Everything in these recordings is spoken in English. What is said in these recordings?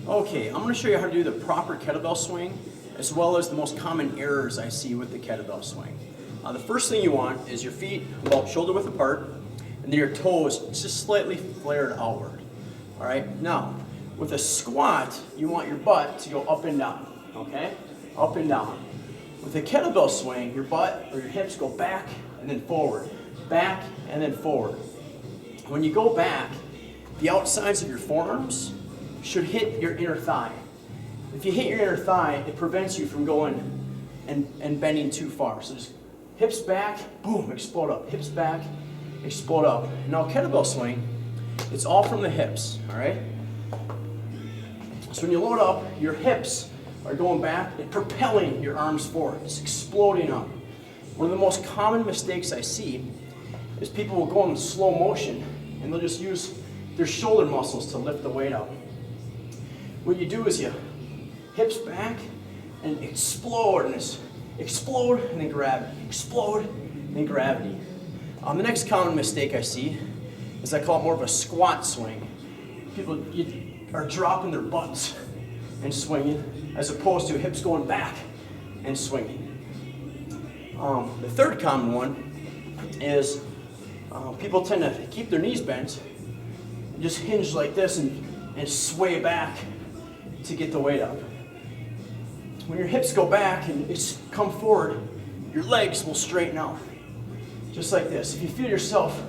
Okay, I'm going to show you how to do the proper kettlebell swing, as well as the most common errors I see with the kettlebell swing. The first thing you want is your feet about shoulder width apart, and then your toes just slightly flared outward. All right, now with a squat, you want your butt to go up and down, okay? Up and down. With a kettlebell swing, your butt or your hips go back and then forward, back and then forward. When you go back, the outsides of your forearms should hit your inner thigh. If you hit your inner thigh, it prevents you from going and bending too far. So just hips back, boom, explode up. Hips back, explode up. Now kettlebell swing, it's all from the hips, all right? So when you load up, your hips are going back and propelling your arms forward. It's exploding up. One of the most common mistakes I see is people will go in slow motion and they'll just use their shoulder muscles to lift the weight up. What you do is you hips back and explode, and it's explode and then gravity, explode and then gravity. The next common mistake I see is I call it more of a squat swing. People are dropping their butts and swinging as opposed to hips going back and swinging. The third common one is people tend to keep their knees bent and just hinge like this and sway back to get the weight up. When your hips go back and it's come forward, your legs will straighten out. Just like this. If you feel yourself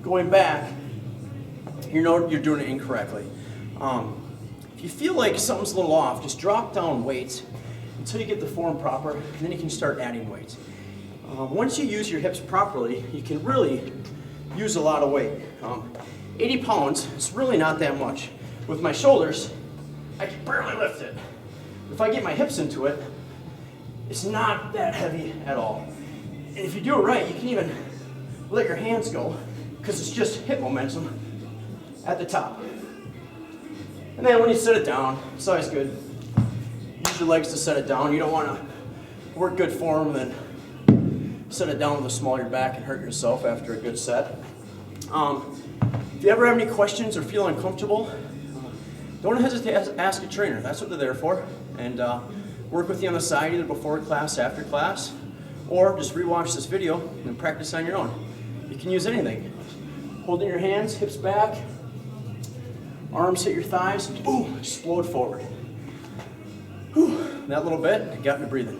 going back, you know you're doing it incorrectly. If you feel like something's a little off, just drop down weights until you get the form proper, and then you can start adding weights. Once you use your hips properly, you can really use a lot of weight. 80 pounds is really not that much. With my shoulders, I can barely lift it. If I get my hips into it, it's not that heavy at all. And if you do it right, you can even let your hands go, because it's just hip momentum at the top. And then when you set it down, it's always good. Use your legs to set it down. You don't want to work good form and then set it down with a small of your back and hurt yourself after a good set. If you ever have any questions or feel uncomfortable, don't hesitate to ask a trainer. That's what they're there for. And work with you on the side, either before class, after class, or just rewatch this video and practice on your own. You can use anything. Holding your hands, hips back, arms hit your thighs, boom, explode forward. Whew, that little bit got me breathing.